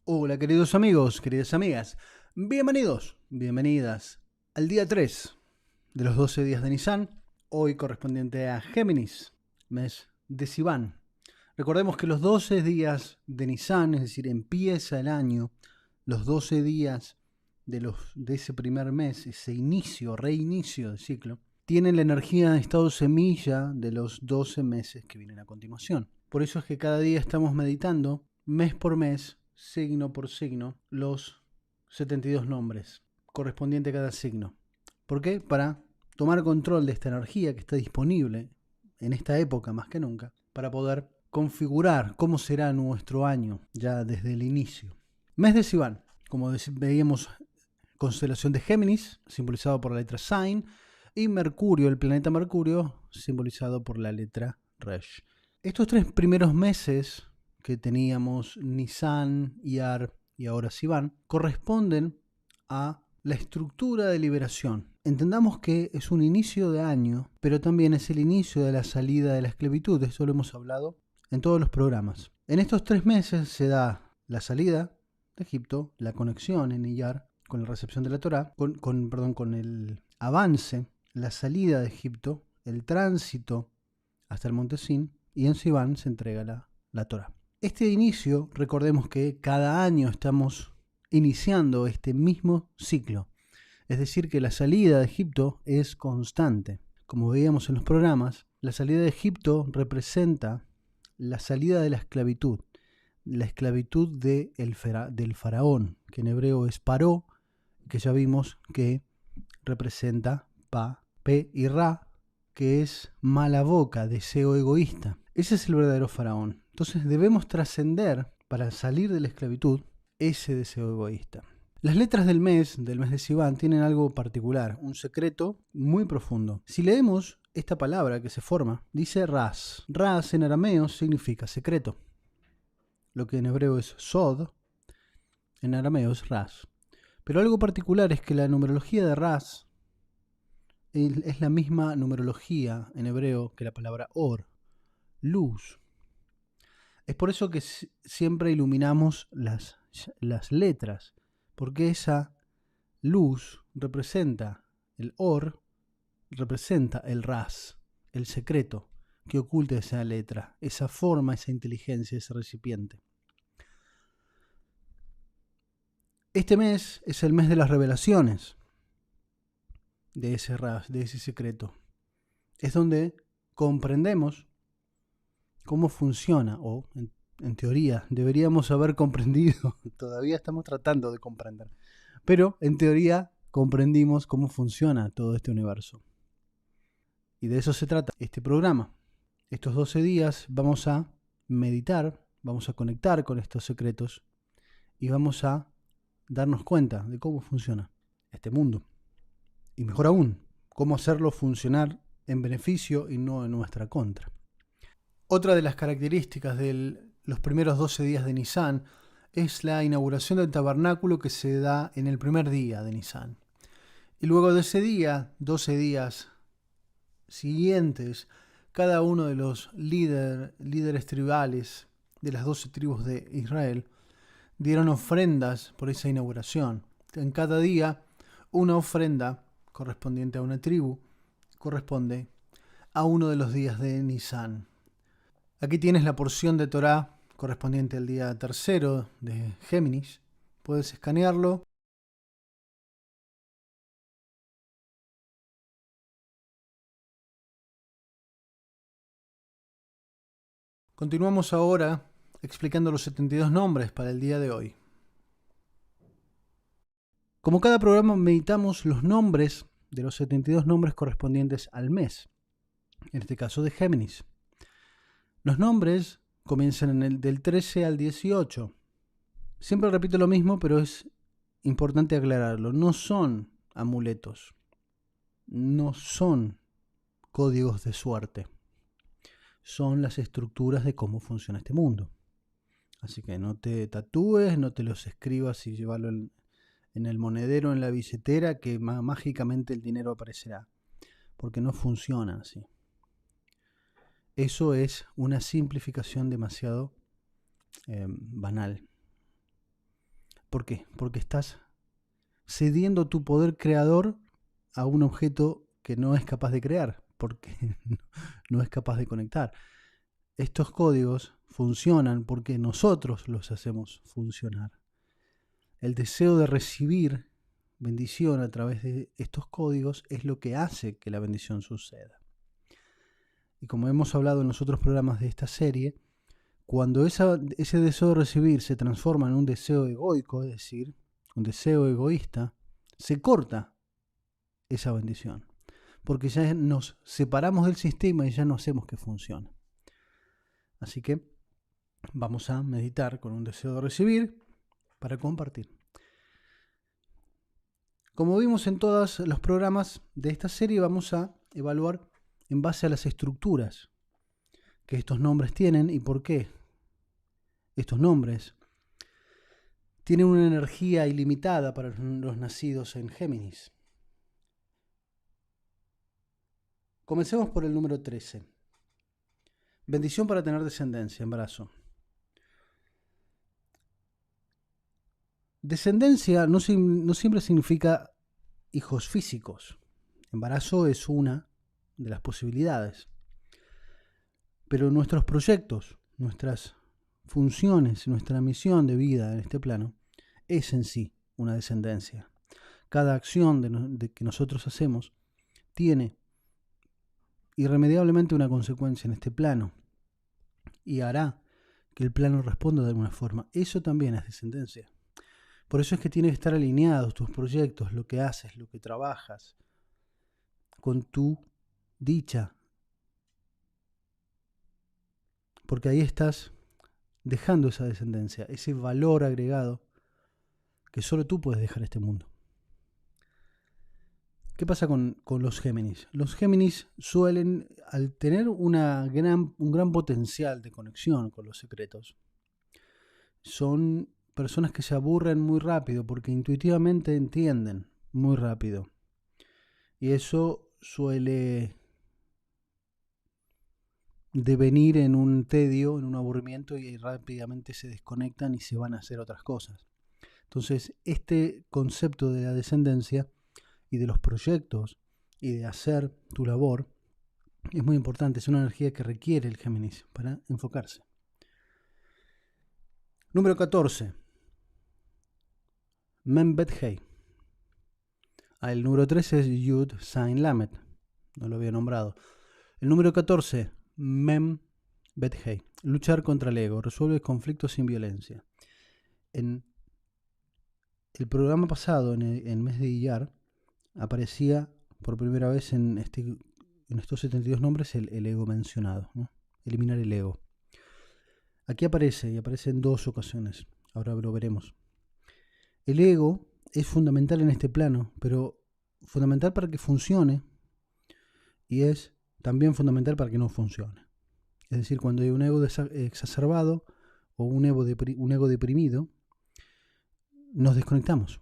Hola queridos amigos, queridas amigas, bienvenidos, bienvenidas al día 3 de los 12 días de Nisan, hoy correspondiente a Géminis, mes de Sivan. Recordemos que los 12 días de Nisan, es decir, empieza el año, los 12 días de ese primer mes, ese reinicio del ciclo, tienen la energía de estado semilla de los 12 meses que vienen a continuación. Por eso es que cada día estamos meditando, mes por mes, signo por signo, los 72 nombres correspondientes a cada signo. ¿Por qué? Para tomar control de esta energía que está disponible en esta época más que nunca, para poder configurar cómo será nuestro año ya desde el inicio. Mes de Sivan, como veíamos, constelación de Géminis, simbolizado por la letra Sin, y Mercurio, el planeta Mercurio, simbolizado por la letra Resh. Estos 3 primeros meses que teníamos Nisan, Iyar y ahora Sivan, corresponden a la estructura de liberación. Entendamos que es un inicio de año, pero también es el inicio de la salida de la esclavitud. Esto lo hemos hablado en todos los programas. En estos 3 meses se da la salida de Egipto, la conexión en Iyar con la recepción de la Torá, con el avance, la salida de Egipto, el tránsito hasta el monte Sin, y en Sivan se entrega la Torá. Este inicio, recordemos que cada año estamos iniciando este mismo ciclo. Es decir, que la salida de Egipto es constante. Como veíamos en los programas, la salida de Egipto representa la salida de la esclavitud del faraón, que en hebreo es paró, que ya vimos que representa P y Ra, que es mala boca, deseo egoísta. Ese es el verdadero faraón. Entonces debemos trascender para salir de la esclavitud ese deseo egoísta. Las letras del mes de Sivan, tienen algo particular, un secreto muy profundo. Si leemos esta palabra que se forma, dice Ras. Ras en arameo significa secreto. Lo que en hebreo es Sod, en arameo es Ras. Pero algo particular es que la numerología de Ras es la misma numerología en hebreo que la palabra Or, luz. Es por eso que siempre iluminamos las letras, porque esa luz representa el Or, representa el Ras, el secreto que oculta esa letra, esa forma, esa inteligencia, ese recipiente. Este mes es el mes de las revelaciones de ese Ras, de ese secreto. Es donde comprendemos cómo funciona, o en teoría deberíamos haber comprendido, todavía estamos tratando de comprender, pero en teoría comprendimos cómo funciona todo este universo. Y de eso se trata este programa. Estos 12 días vamos a meditar, vamos a conectar con estos secretos y vamos a darnos cuenta de cómo funciona este mundo. Y mejor aún, cómo hacerlo funcionar en beneficio y no en nuestra contra. Otra de las características de los primeros 12 días de Nisan es la inauguración del tabernáculo que se da en el primer día de Nisan. Y luego de ese día, 12 días siguientes, cada uno de los líderes tribales de las 12 tribus de Israel dieron ofrendas por esa inauguración. En cada día, una ofrenda correspondiente a una tribu corresponde a uno de los días de Nisan. Aquí tienes la porción de Torá correspondiente al día tercero de Géminis. Puedes escanearlo. Continuamos ahora explicando los 72 nombres para el día de hoy. Como cada programa, meditamos los nombres de los 72 nombres correspondientes al mes, en este caso de Géminis. Los nombres comienzan del 13 al 18. Siempre repito lo mismo, pero es importante aclararlo. No son amuletos, no son códigos de suerte. Son las estructuras de cómo funciona este mundo. Así que no te tatúes, no te los escribas y llévalo en el monedero, en la billetera, que mágicamente el dinero aparecerá. Porque no funciona así. Eso es una simplificación demasiado banal. ¿Por qué? Porque estás cediendo tu poder creador a un objeto que no es capaz de crear, porque no es capaz de conectar. Estos códigos funcionan porque nosotros los hacemos funcionar. El deseo de recibir bendición a través de estos códigos es lo que hace que la bendición suceda. Y como hemos hablado en los otros programas de esta serie, cuando ese deseo de recibir se transforma en un deseo egoico, es decir, un deseo egoísta, se corta esa bendición, porque ya nos separamos del sistema y ya no hacemos que funcione. Así que vamos a meditar con un deseo de recibir para compartir. Como vimos en todos los programas de esta serie, vamos a evaluar en base a las estructuras que estos nombres tienen y por qué estos nombres tienen una energía ilimitada para los nacidos en Géminis. Comencemos por el número 13. Bendición para tener descendencia, embarazo. Descendencia no siempre significa hijos físicos. Embarazo es una de las posibilidades. Pero nuestros proyectos, nuestras funciones, nuestra misión de vida en este plano es en sí una descendencia. Cada acción que nosotros hacemos tiene irremediablemente una consecuencia en este plano y hará que el plano responda de alguna forma. Eso también es descendencia. Por eso es que tiene que estar alineados tus proyectos, lo que haces, lo que trabajas, con tu dicha. Porque ahí estás dejando esa descendencia, ese valor agregado que solo tú puedes dejar a este mundo. ¿Qué pasa con los Géminis? Los Géminis suelen, al tener un gran potencial de conexión con los secretos, son personas que se aburren muy rápido porque intuitivamente entienden muy rápido. Y eso suele devenir en un tedio, en un aburrimiento, y rápidamente se desconectan y se van a hacer otras cosas. Entonces, este concepto de la descendencia y de los proyectos y de hacer tu labor es muy importante. Es una energía que requiere el Géminis para enfocarse. Número 14. Mem Bet Hei. El número 13 es Yud Zain Lamed. No lo había nombrado. El número 14, Mem Bet Hei. Luchar contra el ego. Resuelve conflictos sin violencia. En el programa pasado, en el mes de Iyar, aparecía por primera vez en estos 72 nombres el ego mencionado, ¿no? Eliminar el ego. Aquí aparece, y aparece en 2 ocasiones. Ahora lo veremos. El ego es fundamental en este plano, pero fundamental para que funcione y es también fundamental para que no funcione. Es decir, cuando hay un ego exacerbado o un ego deprimido, nos desconectamos.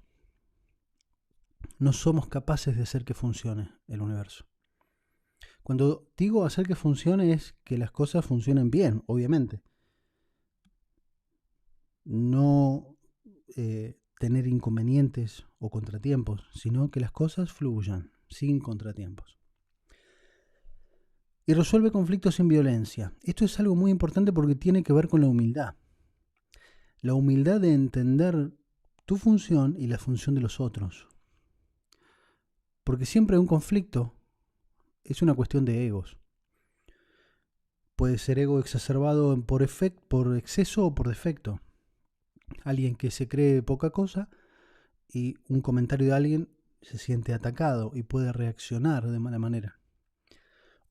No somos capaces de hacer que funcione el universo. Cuando digo hacer que funcione es que las cosas funcionen bien, obviamente. No tener inconvenientes o contratiempos, sino que las cosas fluyan sin contratiempos. Y resuelve conflictos sin violencia. Esto es algo muy importante porque tiene que ver con la humildad. La humildad de entender tu función y la función de los otros. Porque siempre un conflicto es una cuestión de egos. Puede ser ego exacerbado por exceso o por defecto. Alguien que se cree poca cosa y un comentario de alguien se siente atacado y puede reaccionar de mala manera.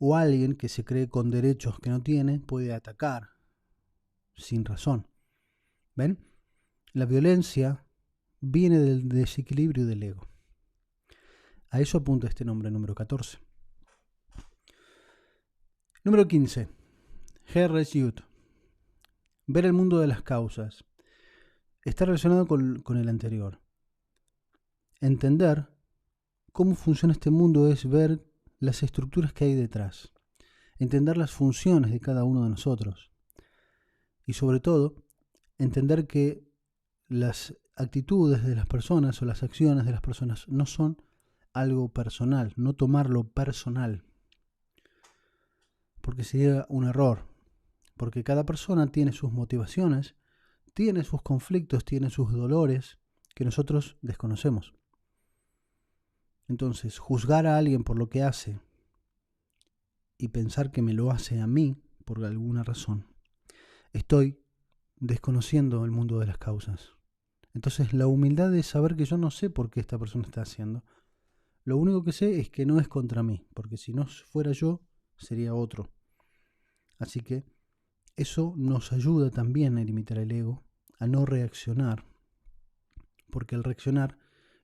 O alguien que se cree con derechos que no tiene puede atacar sin razón. ¿Ven? La violencia viene del desequilibrio del ego. A eso apunta este nombre, número 14. Número 15. Herres Yud. Ver el mundo de las causas. Está relacionado con el anterior. Entender cómo funciona este mundo es ver las estructuras que hay detrás. Entender las funciones de cada uno de nosotros. Y sobre todo, entender que las actitudes de las personas o las acciones de las personas no son algo personal, no tomarlo personal, porque sería un error, porque cada persona tiene sus motivaciones, tiene sus conflictos, tiene sus dolores que nosotros desconocemos. Entonces, juzgar a alguien por lo que hace y pensar que me lo hace a mí por alguna razón, estoy desconociendo el mundo de las causas. Entonces, la humildad es saber que yo no sé por qué esta persona está haciendo. Lo único que sé es que no es contra mí, porque si no fuera yo, sería otro. Así que eso nos ayuda también a limitar el ego, a no reaccionar, porque al reaccionar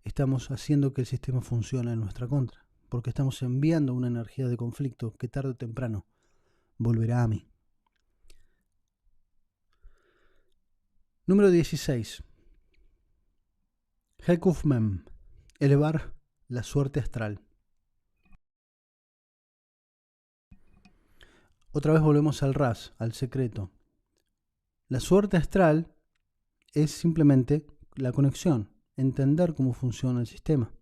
estamos haciendo que el sistema funcione en nuestra contra, porque estamos enviando una energía de conflicto que tarde o temprano volverá a mí. Número 16. Hekuf Mem. Elevar la suerte astral. Otra vez volvemos al ras, al secreto. La suerte astral es simplemente la conexión, entender cómo funciona el sistema.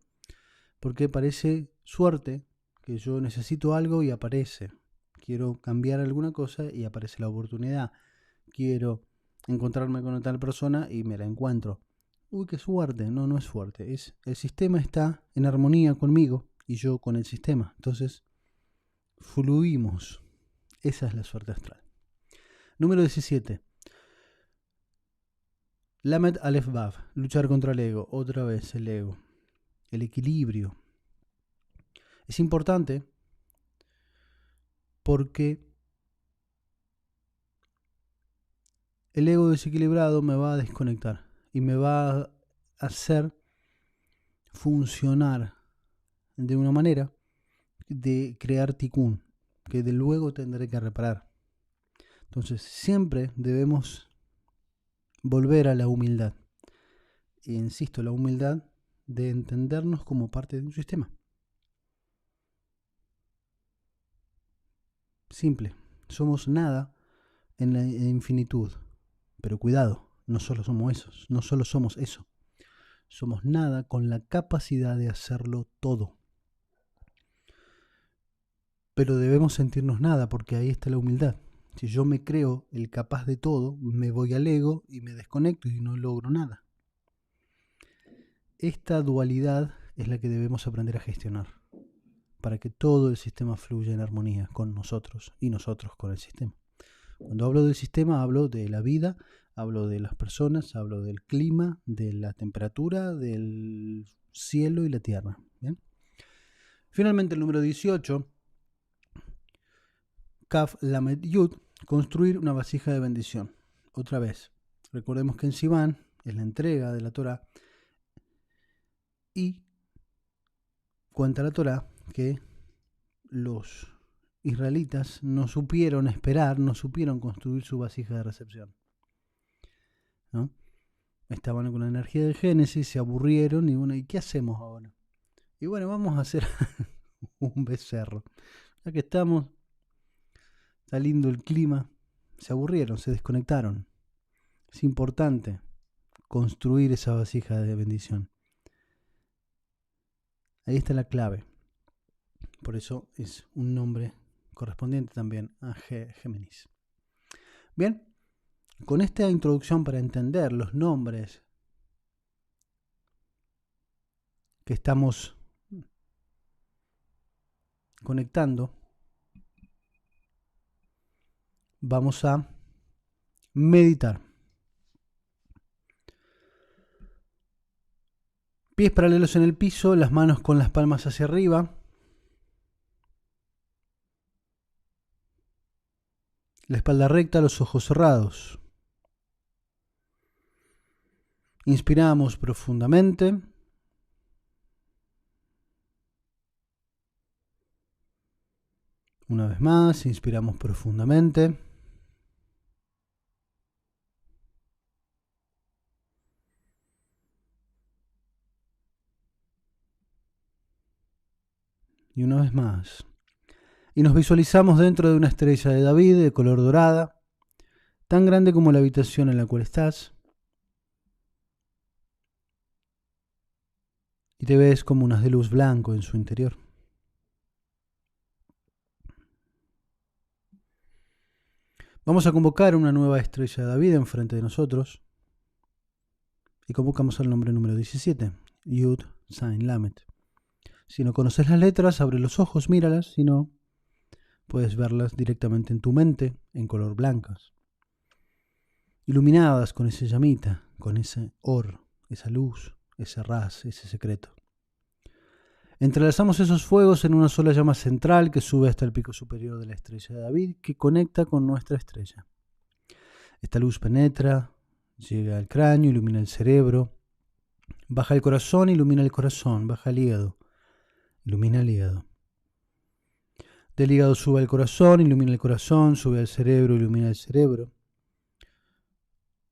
Porque parece suerte que yo necesito algo y aparece. Quiero cambiar alguna cosa y aparece la oportunidad. Quiero encontrarme con una tal persona y me la encuentro. Uy, qué suerte. No, no es suerte. El sistema está en armonía conmigo y yo con el sistema. Entonces, fluimos. Esa es la suerte astral. Número 17. Lamed Aleph Vav. Luchar contra el ego. Otra vez el ego. El equilibrio. Es importante porque el ego desequilibrado me va a desconectar y me va a hacer funcionar de una manera de crear tikkun, que de luego tendré que reparar. Entonces siempre debemos volver a la humildad. E insisto, la humildad de entendernos como parte de un sistema. Simple. Somos nada en la infinitud. Pero cuidado, no solo somos eso. Somos nada con la capacidad de hacerlo todo. Pero debemos sentirnos nada porque ahí está la humildad. Si yo me creo el capaz de todo, me voy al ego y me desconecto y no logro nada. Esta dualidad es la que debemos aprender a gestionar para que todo el sistema fluya en armonía con nosotros y nosotros con el sistema. Cuando hablo del sistema, hablo de la vida, hablo de las personas, hablo del clima, de la temperatura, del cielo y la tierra. ¿Bien? Finalmente, el número 18, Kaf Lamed Yud, construir una vasija de bendición. Otra vez, recordemos que en Sivan es la entrega de la Torah y cuenta la Torah que los israelitas no supieron esperar, no supieron construir su vasija de recepción, ¿no? Estaban con la energía de Génesis, se aburrieron y bueno, ¿y qué hacemos ahora? Y bueno, vamos a hacer un becerro. Ya que estamos, está lindo el clima, se aburrieron, se desconectaron. Es importante construir esa vasija de bendición. Ahí está la clave. Por eso es un nombre correspondiente también a Géminis. Bien, con esta introducción para entender los nombres que estamos conectando, vamos a meditar. Pies paralelos en el piso, las manos con las palmas hacia arriba. La espalda recta, los ojos cerrados. Inspiramos profundamente. Una vez más, inspiramos profundamente. Y una vez más. Y nos visualizamos dentro de una estrella de David de color dorada, tan grande como la habitación en la cual estás. y te ves como unas de luz blanco en su interior. Vamos a convocar una nueva estrella de David enfrente de nosotros y convocamos al nombre número 17, Yud Zain Lamet. Si no conoces las letras, abre los ojos, míralas, si no, puedes verlas directamente en tu mente, en color blancas, iluminadas con esa llamita, con ese or, esa luz, ese ras, ese secreto. Entrelazamos esos fuegos en una sola llama central que sube hasta el pico superior de la estrella de David, que conecta con nuestra estrella. Esta luz penetra, llega al cráneo, ilumina el cerebro, baja el corazón, ilumina el corazón, baja el hígado, ilumina el hígado. Del hígado sube al corazón, ilumina el corazón, sube al cerebro, ilumina el cerebro.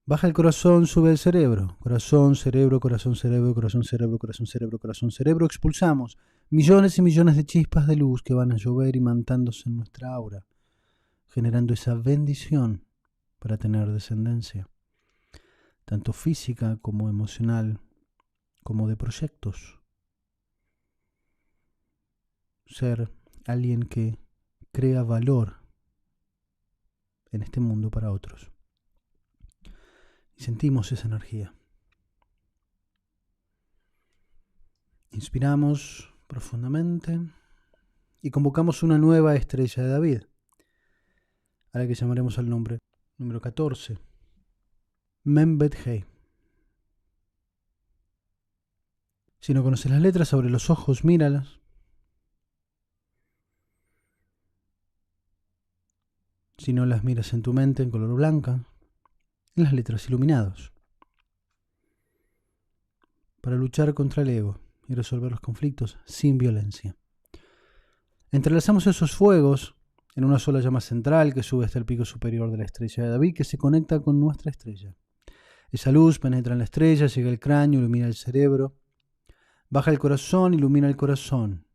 Baja el corazón, sube al cerebro. Corazón, cerebro, corazón, cerebro, corazón, cerebro, corazón, cerebro, corazón, cerebro. Expulsamos millones y millones de chispas de luz que van a llover imantándose en nuestra aura, generando esa bendición para tener descendencia, tanto física como emocional, como de proyectos. Ser alguien que crea valor en este mundo para otros. Y sentimos esa energía. Inspiramos profundamente y convocamos una nueva estrella de David, a la que llamaremos al nombre número 14, Membet Hei. Si no conoces las letras, abre los ojos, míralas. Si no las miras en tu mente en color blanca, en las letras iluminados, para luchar contra el ego y resolver los conflictos sin violencia. Entrelazamos esos fuegos en una sola llama central que sube hasta el pico superior de la estrella de David, que se conecta con nuestra estrella. Esa luz penetra en la estrella, llega al cráneo, ilumina el cerebro, baja el corazón, ilumina el corazón,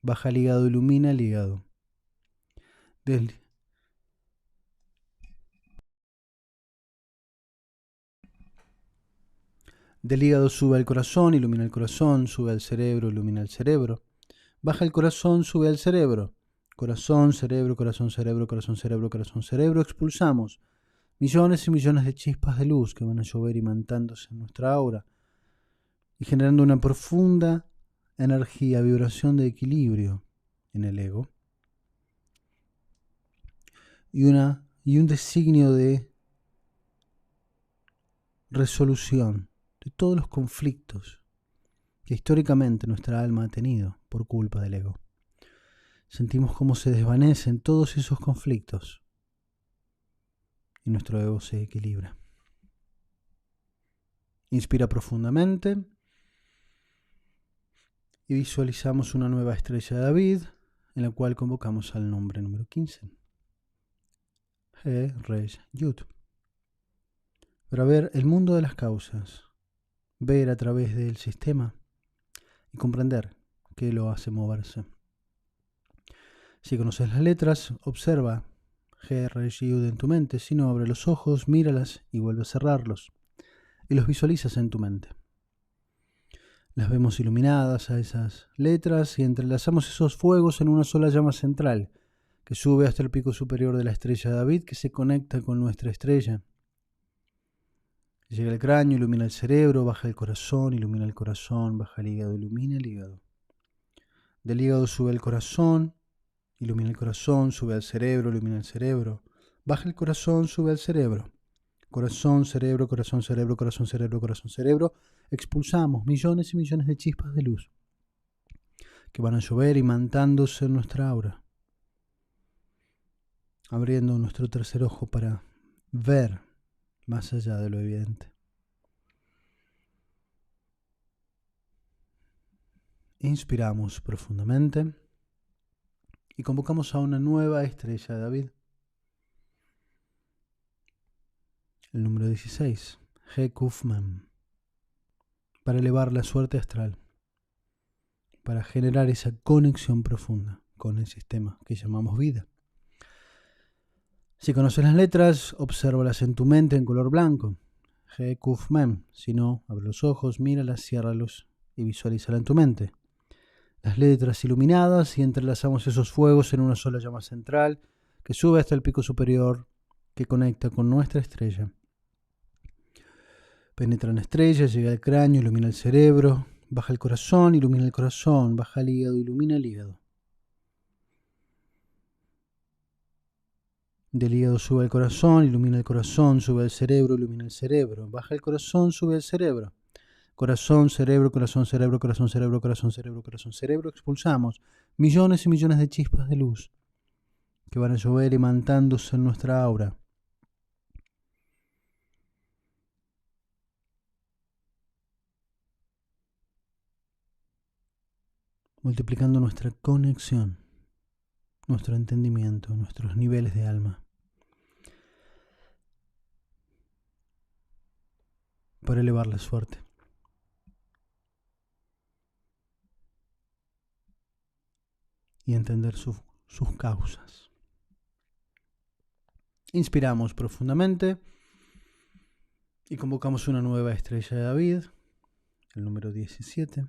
baja el hígado, ilumina el hígado. Del hígado sube al corazón, ilumina el corazón, sube al cerebro, ilumina el cerebro. Baja el corazón, sube al cerebro. Corazón, cerebro, corazón, cerebro, corazón, cerebro, corazón, cerebro. Expulsamos millones y millones de chispas de luz que van a llover imantándose en nuestra aura y generando una profunda energía, vibración de equilibrio en el ego y un designio de resolución de todos los conflictos que históricamente nuestra alma ha tenido por culpa del ego. Sentimos cómo se desvanecen todos esos conflictos y nuestro ego se equilibra. Inspira profundamente y visualizamos una nueva estrella de David, en la cual convocamos al nombre número 15, He Resh Yud, para ver el mundo de las causas, ver a través del sistema y comprender qué lo hace moverse. Si conoces las letras, observa He Resh Yud en tu mente. Si no, abre los ojos, míralas y vuelve a cerrarlos y los visualizas en tu mente. Las vemos iluminadas a esas letras y entrelazamos esos fuegos en una sola llama central que sube hasta el pico superior de la estrella de David, que se conecta con nuestra estrella. Llega al cráneo, ilumina el cerebro, baja el corazón, ilumina el corazón, baja el hígado, ilumina el hígado. Del hígado sube el corazón, ilumina el corazón, sube al cerebro, ilumina el cerebro. Baja el corazón, sube al cerebro. Corazón, cerebro, corazón, cerebro, corazón, cerebro, corazón, cerebro. Expulsamos millones y millones de chispas de luz que van a llover imantándose en nuestra aura, abriendo nuestro tercer ojo para ver más allá de lo evidente. Inspiramos profundamente y convocamos a una nueva estrella de David. El número 16, He Kuf Mem, para elevar la suerte astral, para generar esa conexión profunda con el sistema que llamamos vida. Si conoces las letras, obsérvalas en tu mente en color blanco. He Kuf Mem. Si no, abre los ojos, míralas, ciérralos y visualízala en tu mente. Las letras iluminadas y entrelazamos esos fuegos en una sola llama central que sube hasta el pico superior que conecta con nuestra estrella. Penetra en la estrella, llega al cráneo, ilumina el cerebro, baja el corazón, ilumina el corazón, baja el hígado, ilumina el hígado. Del hígado sube al corazón, ilumina el corazón, sube al cerebro, ilumina el cerebro, baja el corazón, sube al cerebro. Corazón, cerebro, corazón, cerebro, corazón, cerebro, corazón, cerebro, corazón, cerebro. Expulsamos millones y millones de chispas de luz que van a llover imantándose en nuestra aura. Multiplicando nuestra conexión, nuestro entendimiento, nuestros niveles de alma. Para elevarles fuerte. Y entender sus causas. Inspiramos profundamente y convocamos una nueva estrella de David, el número 17.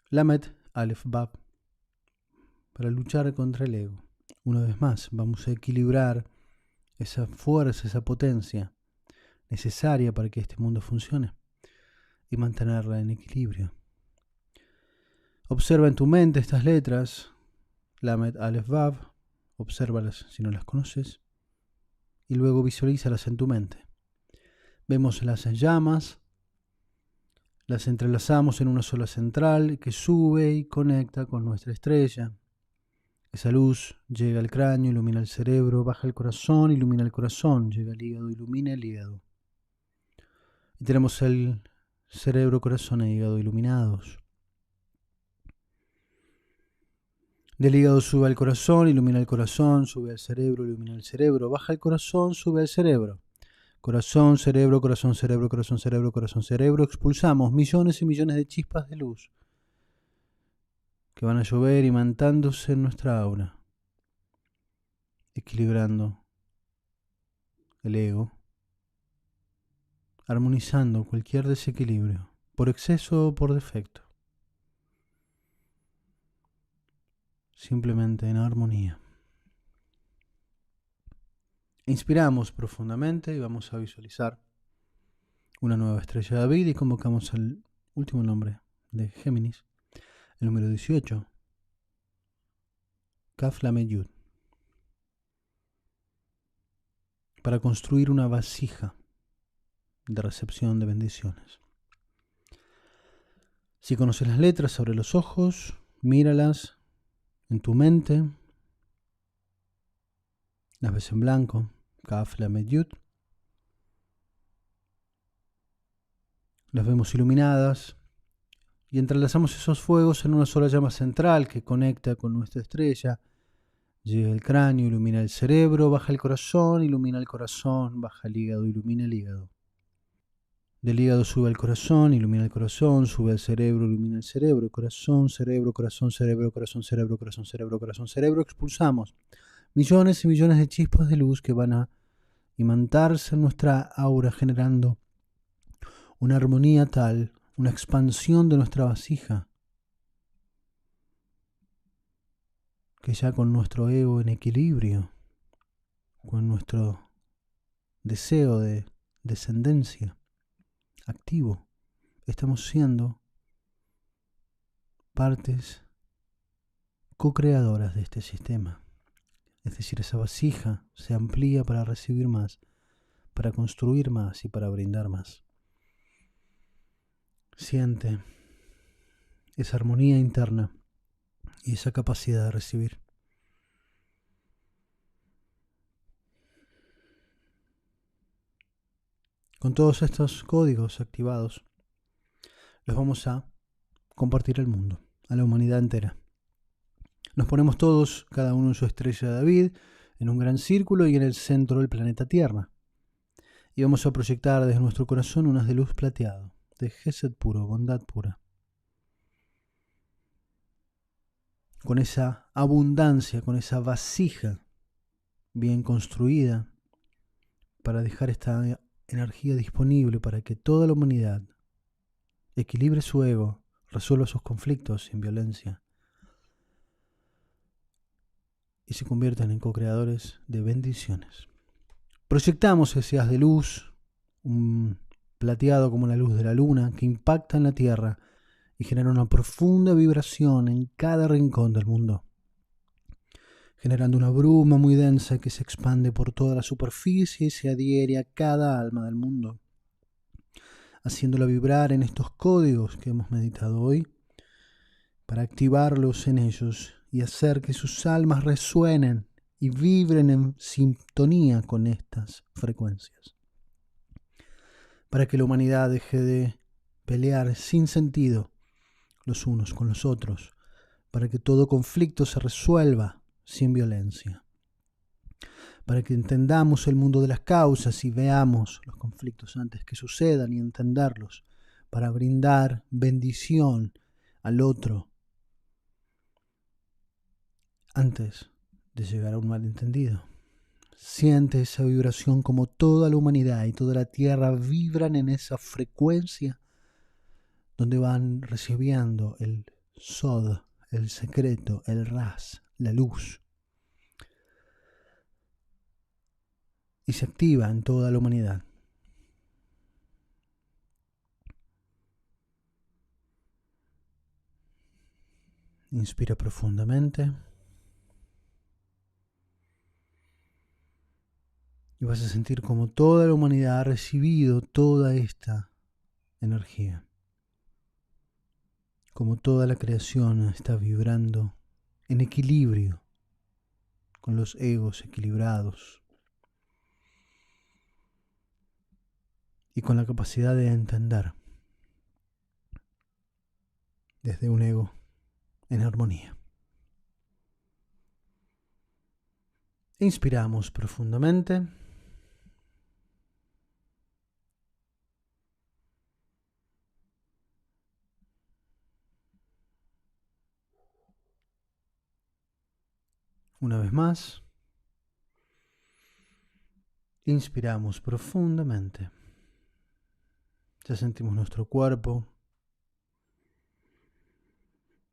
Lamed Aleph Bab, para luchar contra el ego. Una vez más, vamos a equilibrar esa fuerza, esa potencia necesaria para que este mundo funcione y mantenerla en equilibrio. Observa en tu mente estas letras, Lamed Aleph Bab, obsérvalas si no las conoces, y luego visualízalas en tu mente. Vemos las llamas, las entrelazamos en una sola central que sube y conecta con nuestra estrella. Esa luz llega al cráneo, ilumina el cerebro, baja el corazón, ilumina el corazón, llega al hígado, ilumina el hígado. Y tenemos el cerebro, corazón e hígado iluminados. Del hígado sube al corazón, ilumina el corazón, sube al cerebro, ilumina el cerebro, baja el corazón, sube al cerebro. Corazón, cerebro, corazón, cerebro, corazón, cerebro, corazón, cerebro. Expulsamos millones y millones de chispas de luz que van a llover imantándose en nuestra aura, equilibrando el ego, armonizando cualquier desequilibrio, por exceso o por defecto. Simplemente en armonía. Inspiramos profundamente y vamos a visualizar una nueva estrella de David y convocamos al último nombre de Géminis, el número 18, Kaf Lamed Yud, para construir una vasija de recepción de bendiciones. Si conoces las letras, abre los ojos, míralas en tu mente, las ves en blanco, Kaf Lamed Yud. Las vemos iluminadas y entrelazamos esos fuegos en una sola llama central que conecta con nuestra estrella. Llega el cráneo, ilumina el cerebro, baja el corazón, ilumina el corazón, baja el hígado, ilumina el hígado. Del hígado sube al corazón, ilumina el corazón, sube al cerebro, ilumina el cerebro, corazón, cerebro, corazón, cerebro, corazón, cerebro, corazón, cerebro, corazón, cerebro. Expulsamos millones y millones de chispas de luz que van a imantarse en nuestra aura, generando una armonía tal, una expansión de nuestra vasija, que ya con nuestro ego en equilibrio, con nuestro deseo de descendencia activo, estamos siendo partes co-creadoras de este sistema. Es decir, esa vasija se amplía para recibir más, para construir más y para brindar más. Siente esa armonía interna y esa capacidad de recibir. Con todos estos códigos activados, los vamos a compartir al mundo, a la humanidad entera. Nos ponemos todos, cada uno en su estrella de David, en un gran círculo y en el centro del planeta Tierra. Y vamos a proyectar desde nuestro corazón unas de luz plateado, de Gesed puro, bondad pura. Con esa abundancia, con esa vasija bien construida para dejar esta energía disponible para que toda la humanidad equilibre su ego, resuelva sus conflictos sin violencia y se conviertan en co-creadores de bendiciones. Proyectamos ese haz de luz, un plateado como la luz de la luna, que impacta en la Tierra y genera una profunda vibración en cada rincón del mundo, generando una bruma muy densa que se expande por toda la superficie y se adhiere a cada alma del mundo, haciéndola vibrar en estos códigos que hemos meditado hoy, para activarlos en ellos y hacer que sus almas resuenen y vibren en sintonía con estas frecuencias, para que la humanidad deje de pelear sin sentido los unos con los otros, para que todo conflicto se resuelva sin violencia, para que entendamos el mundo de las causas y veamos los conflictos antes que sucedan y entenderlos, para brindar bendición al otro antes de llegar a un malentendido. Siente esa vibración como toda la humanidad y toda la Tierra vibran en esa frecuencia donde van recibiendo el Sod, el secreto, el Ras, la luz. Y se activa en toda la humanidad. Inspira profundamente. Y vas a sentir como toda la humanidad ha recibido toda esta energía. Como toda la creación está vibrando en equilibrio, con los egos equilibrados y con la capacidad de entender desde un ego en armonía. Inspiramos profundamente. Una vez más. Inspiramos profundamente. Ya sentimos nuestro cuerpo.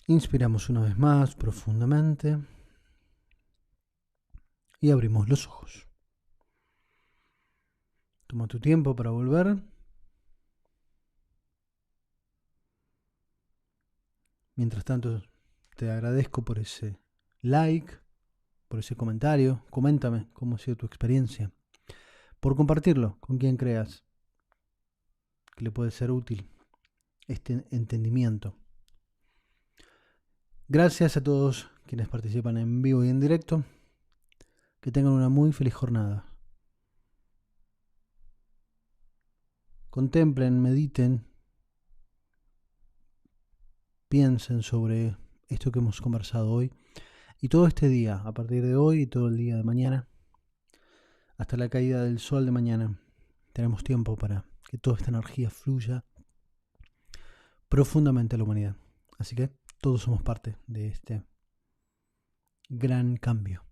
Inspiramos una vez más profundamente. Y abrimos los ojos. Toma tu tiempo para volver. Mientras tanto, te agradezco por ese like, por ese comentario. Coméntame cómo ha sido tu experiencia. Por compartirlo con quien creas que le puede ser útil este entendimiento. Gracias a todos quienes participan en vivo y en directo. Que tengan una muy feliz jornada. Contemplen, mediten, piensen sobre esto que hemos conversado hoy y todo este día, a partir de hoy y todo el día de mañana, hasta la caída del sol de mañana. Tenemos tiempo para que toda esta energía fluya profundamente a la humanidad. Así que todos somos parte de este gran cambio.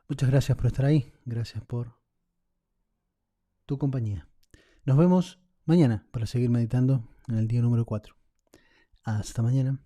Muchas gracias por estar ahí. Gracias por tu compañía. Nos vemos mañana para seguir meditando en el día número 4. Hasta mañana.